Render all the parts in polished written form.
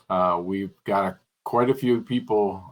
We've got quite a few people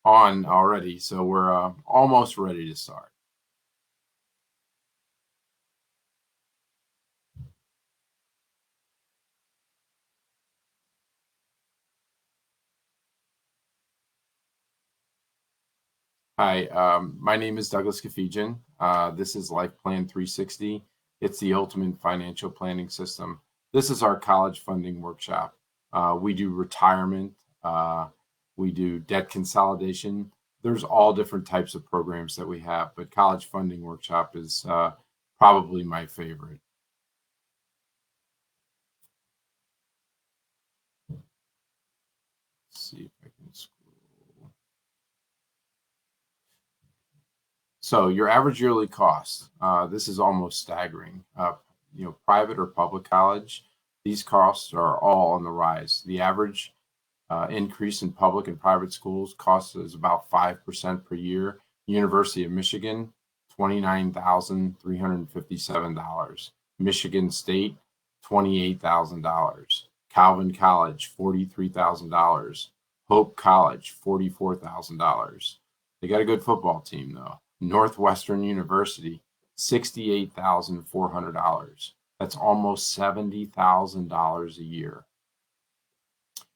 on already, so we're almost ready to start. Hi, my name is Douglas Kafijian. This is Life Plan 360. It's the ultimate financial planning system. This is our college funding workshop. We do retirement, we do debt consolidation. There's all different types of programs that we have, but college funding workshop is probably my favorite. Let's see if I can scroll. So your average yearly cost, this is almost staggering. Private or public college, these costs are all on the rise. The average increase in public and private schools cost is about 5% per year. University of Michigan, $29,357. Michigan State, $28,000. Calvin College, $43,000. Hope College, $44,000. They got a good football team though. Northwestern University, $68,400. That's almost $70,000 a year.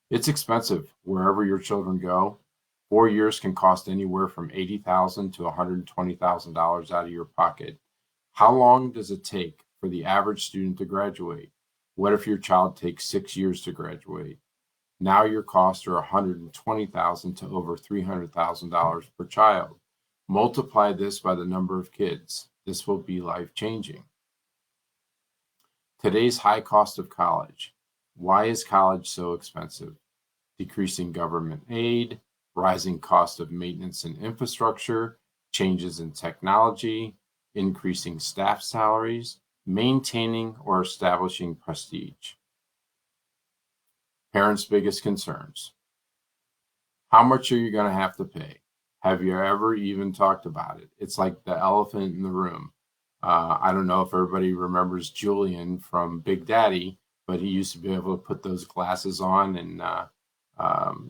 It's expensive wherever your children go. 4 years can cost anywhere from $80,000 to $120,000 out of your pocket. How long does it take for the average student to graduate? What if your child takes 6 years to graduate? Now your costs are $120,000 to over $300,000 per child. Multiply this by the number of kids. This will be life-changing. Today's high cost of college. Why is college so expensive? Decreasing government aid, rising cost of maintenance and infrastructure, changes in technology, increasing staff salaries, maintaining or establishing prestige. Parents' biggest concerns. How much are you going to have to pay? Have you ever even talked about it? It's like the elephant in the room. I don't know if everybody remembers Julian from Big Daddy, but he used to be able to put those glasses on and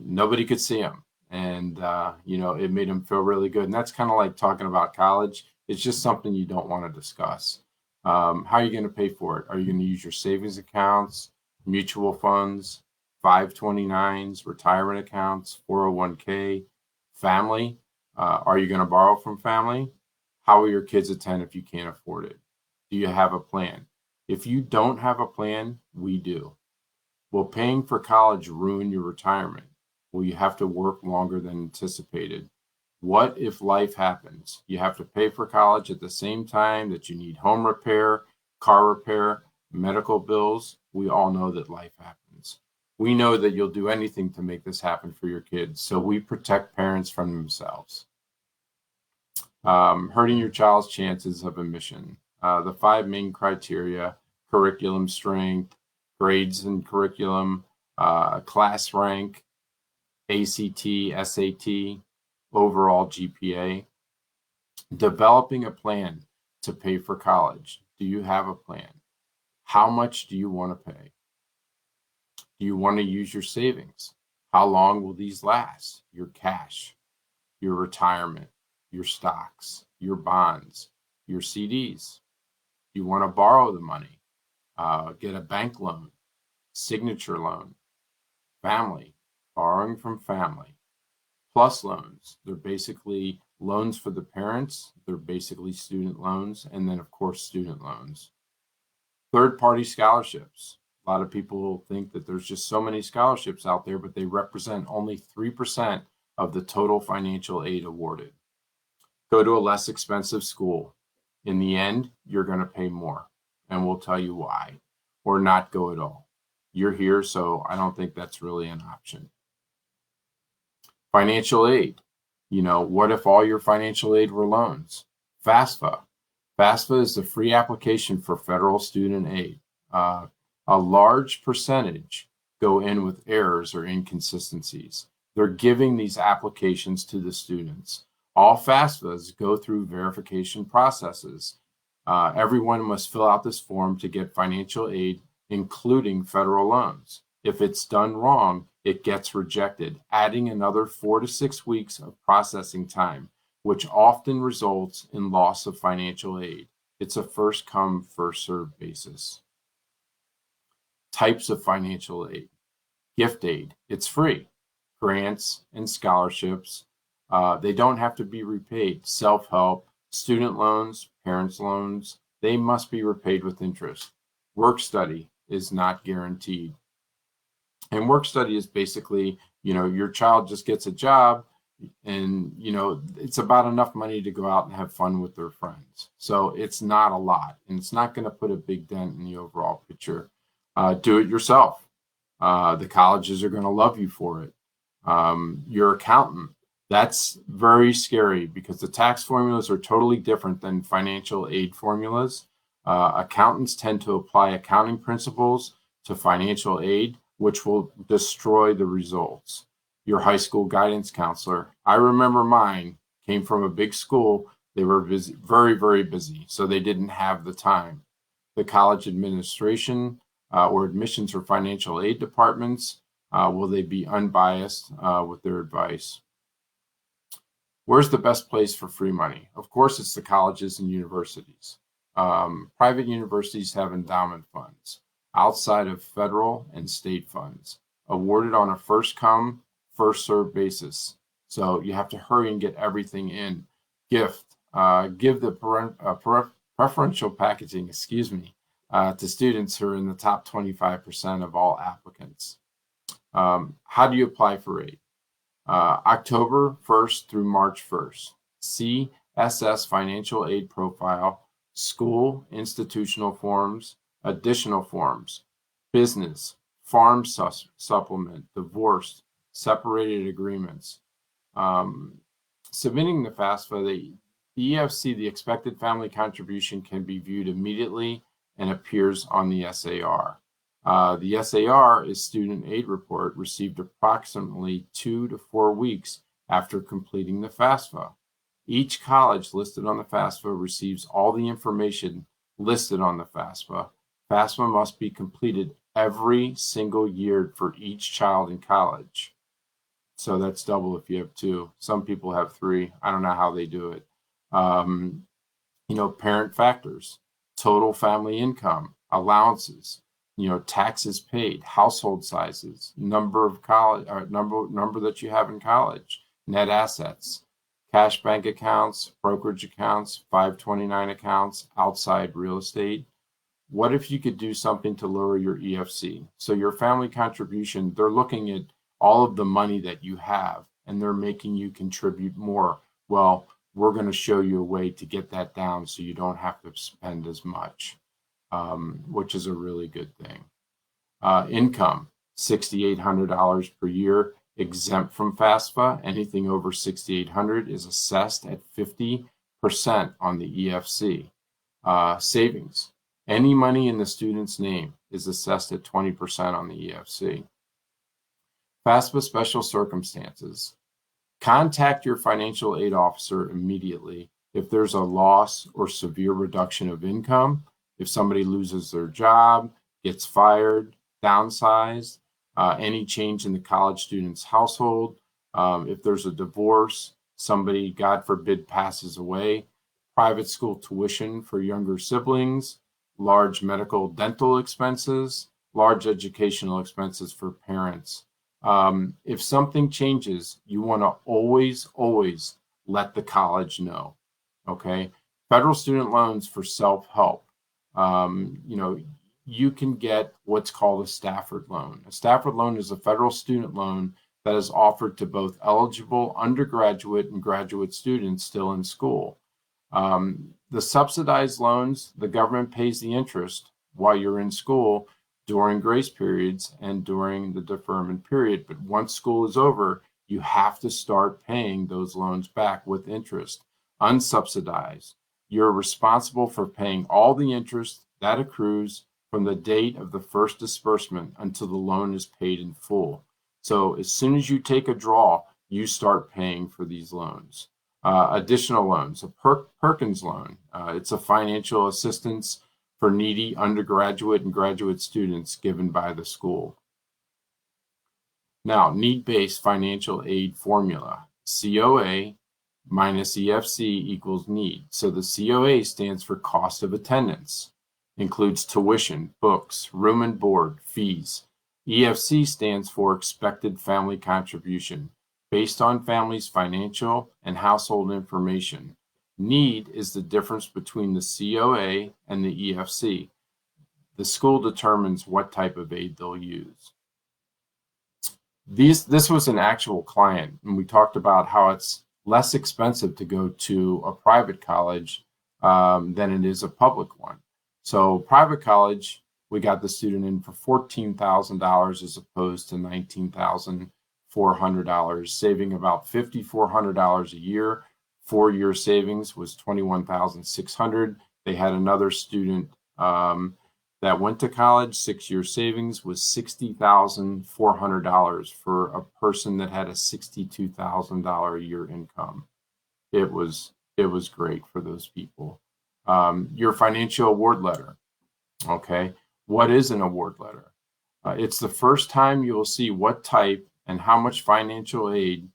nobody could see him. And, it made him feel really good. And that's kind of like talking about college. It's just something you don't want to discuss. How are you going to pay for it? Are you going to use your savings accounts, mutual funds, 529s, retirement accounts, 401k, family? Are you going to borrow from family? How will your kids attend if you can't afford it? Do you have a plan? If you don't have a plan, we do. Will paying for college ruin your retirement? Will you have to work longer than anticipated? What if life happens? You have to pay for college at the same time that you need home repair, car repair, medical bills. We all know that life happens. We know that you'll do anything to make this happen for your kids, so we protect parents from themselves. Hurting your child's chances of admission. The 5 main criteria: curriculum strength, grades in curriculum, class rank, ACT, SAT, overall GPA. Developing a plan to pay for college. Do you have a plan? How much do you want to pay? Do you want to use your savings? How long will these last? Your cash, your retirement, your stocks, your bonds, your CDs. You want to borrow the money, get a bank loan, signature loan, family, borrowing from family, plus loans. They're basically loans for the parents. They're basically student loans. And then, of course, student loans. Third-party scholarships. A lot of people think that there's just so many scholarships out there, but they represent only 3% of the total financial aid awarded. Go to a less expensive school. In the end, you're going to pay more, and we'll tell you why, or not go at all. You're here, so I don't think that's really an option. Financial aid. What if all your financial aid were loans? FAFSA. FAFSA is the free application for federal student aid. A large percentage go in with errors or inconsistencies. They're giving these applications to the students. All FAFSAs go through verification processes. Everyone must fill out this form to get financial aid, including federal loans. If it's done wrong, it gets rejected, adding another 4 to 6 weeks of processing time, which often results in loss of financial aid. It's a first come, first served basis. Types of financial aid. Gift aid, it's free. Grants and scholarships, they don't have to be repaid. Self-help, student loans, parents' loans, they must be repaid with interest. Work study is not guaranteed. And work study is basically, your child just gets a job and, it's about enough money to go out and have fun with their friends. So it's not a lot, and it's not going to put a big dent in the overall picture. Do it yourself. The colleges are going to love you for it. Your accountant, that's very scary because the tax formulas are totally different than financial aid formulas. Accountants tend to apply accounting principles to financial aid, which will destroy the results. Your high school guidance counselor, I remember mine came from a big school. They were busy, very, very busy, so they didn't have the time. The college administration or admissions or financial aid departments, will they be unbiased with their advice? Where's the best place for free money? Of course, it's the colleges and universities. Private universities have endowment funds outside of federal and state funds, awarded on a first come, first served basis. So you have to hurry and get everything in. Give the preferential packaging, to students who are in the top 25% of all applicants. How do you apply for aid? October 1st through March 1st. CSS Financial Aid Profile, School Institutional Forms, Additional Forms, Business, Farm Supplement, Divorce, Separated Agreements. Submitting the FAFSA, the EFC, the expected family contribution, can be viewed immediately and appears on the SAR. The SAR is student aid report received approximately 2 to 4 weeks after completing the FAFSA. Each college listed on the FAFSA receives all the information listed on the FAFSA. FAFSA must be completed every single year for each child in college. So that's double if you have 2. Some people have 3. I don't know how they do it. Parent factors, total family income, allowances, taxes paid, household sizes, number of college, number that you have in college, net assets, cash bank accounts, brokerage accounts, 529 accounts, outside real estate. What if you could do something to lower your EFC? So your family contribution, they're looking at all of the money that you have and they're making you contribute more. Well, we're going to show you a way to get that down so you don't have to spend as much, which is a really good thing. Income, $6,800 per year, exempt from FAFSA. Anything over $6,800 is assessed at 50% on the EFC. Savings, any money in the student's name is assessed at 20% on the EFC. FAFSA special circumstances. Contact your financial aid officer immediately if there's a loss or severe reduction of income, if somebody loses their job, gets fired, downsized, any change in the college student's household, if there's a divorce, somebody, God forbid, passes away, private school tuition for younger siblings, large medical dental expenses, large educational expenses for parents. If something changes, you want to always let the college know. Okay. Federal student loans for self-help. You can get what's called a Stafford loan. A Stafford loan is a federal student loan that is offered to both eligible undergraduate and graduate students still in school. The subsidized loans, the government pays the interest while you're in school during grace periods and during the deferment period. But once school is over, you have to start paying those loans back with interest. Unsubsidized, you're responsible for paying all the interest that accrues from the date of the first disbursement until the loan is paid in full. So as soon as you take a draw, you start paying for these loans. Additional loans, a Perkins loan. It's a financial assistance for needy undergraduate and graduate students given by the school. Now, need-based financial aid formula, COA minus EFC equals need. So the COA stands for cost of attendance, includes tuition, books, room and board, fees. EFC stands for expected family contribution, based on family's financial and household information. Need is the difference between the COA and the EFC. The school determines what type of aid they'll use. This was an actual client, and we talked about how it's less expensive to go to a private college than it is a public one. So private college, we got the student in for $14,000 as opposed to $19,400, saving about $5,400 a year. 4-year savings was $21,600. They had another student that went to college. 6-year savings was $60,400 for a person that had a $62,000 a year income. It was great for those people. Your financial award letter. Okay, what is an award letter? It's the first time you will see what type and how much financial aid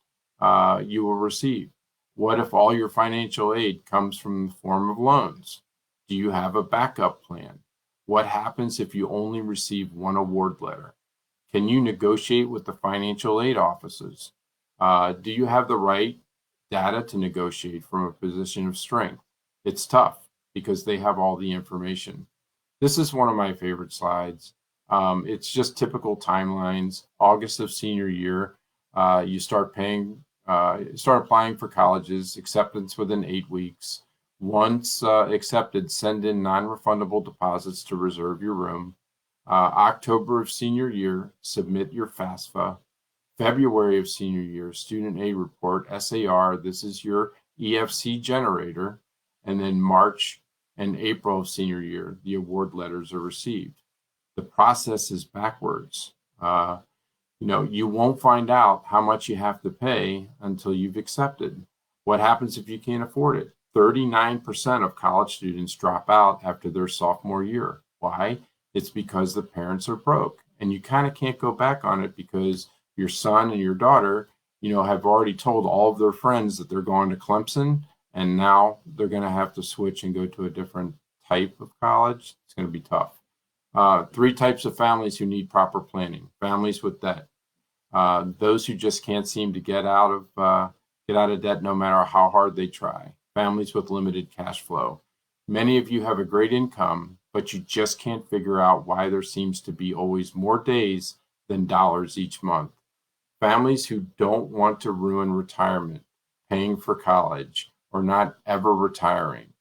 you will receive. What if all your financial aid comes from the form of loans? Do you have a backup plan? What happens if you only receive one award letter? Can you negotiate with the financial aid offices? Do you have the right data to negotiate from a position of strength? It's tough because they have all the information. This is one of my favorite slides. It's just typical timelines. August of senior year, you start applying for colleges, acceptance within 8 weeks. Once accepted, send in non-refundable deposits to reserve your room. October of senior year, submit your FAFSA. February of senior year, student aid report, SAR. This is your EFC generator. And then March and April of senior year, the award letters are received. The process is backwards. You won't find out how much you have to pay until you've accepted. What happens if you can't afford it? 39% of college students drop out after their sophomore year. Why? It's because the parents are broke, and you kind of can't go back on it because your son and your daughter, have already told all of their friends that they're going to Clemson, and now they're going to have to switch and go to a different type of college. It's going to be tough. 3 types of families who need proper planning. Families with debt. Those who just can't seem to get out of debt no matter how hard they try. Families with limited cash flow. Many of you have a great income, but you just can't figure out why there seems to be always more days than dollars each month. Families who don't want to ruin retirement, paying for college, or not ever retiring.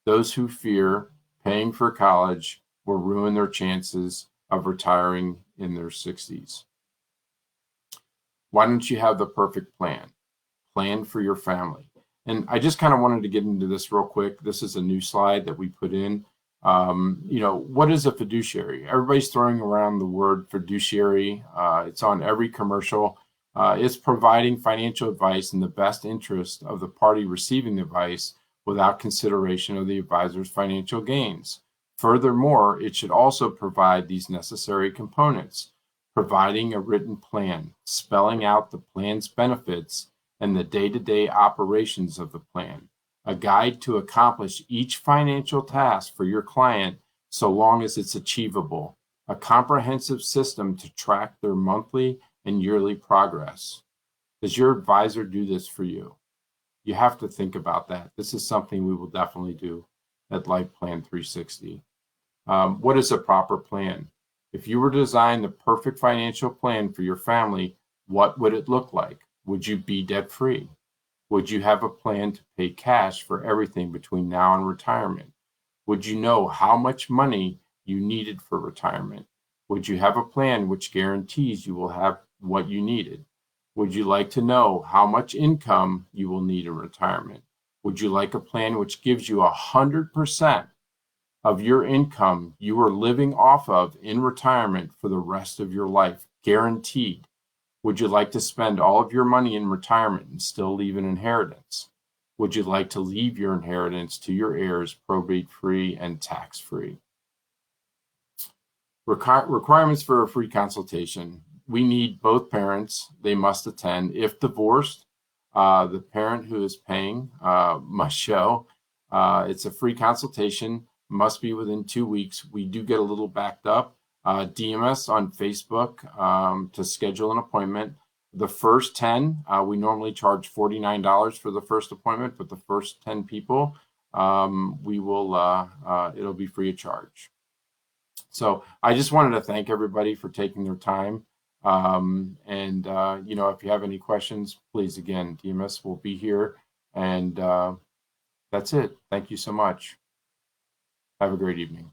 Those who fear paying for college will ruin their chances of retiring in their 60s. Why don't you have the perfect plan? Plan for your family. And I just kind of wanted to get into this real quick. This is a new slide that we put in. What is a fiduciary? Everybody's throwing around the word fiduciary. It's on every commercial. It's providing financial advice in the best interest of the party receiving the advice without consideration of the advisor's financial gains. Furthermore, it should also provide these necessary components: providing a written plan, spelling out the plan's benefits and the day-to-day operations of the plan, a guide to accomplish each financial task for your client so long as it's achievable, a comprehensive system to track their monthly and yearly progress. Does your advisor do this for you? You have to think about that. This is something we will definitely do at Life Plan 360. What is a proper plan? If you were to design the perfect financial plan for your family, what would it look like? Would you be debt-free? Would you have a plan to pay cash for everything between now and retirement? Would you know how much money you needed for retirement? Would you have a plan which guarantees you will have what you needed? Would you like to know how much income you will need in retirement? Would you like a plan which gives you 100% of your income you are living off of in retirement for the rest of your life, guaranteed? Would you like to spend all of your money in retirement and still leave an inheritance? Would you like to leave your inheritance to your heirs probate-free and tax-free? Requirements for a free consultation. we need both parents. They must attend. If divorced, the parent who is paying must show. It's a free consultation, must be within 2 weeks. We do get a little backed up. DM us on Facebook to schedule an appointment. The first 10, we normally charge $49 for the first appointment, but the first 10 people, we will, it'll be free of charge. So I just wanted to thank everybody for taking their time. You know, if you have any questions, please, again, DM us. We'll be here. And that's it. Thank you so much. Have a great evening.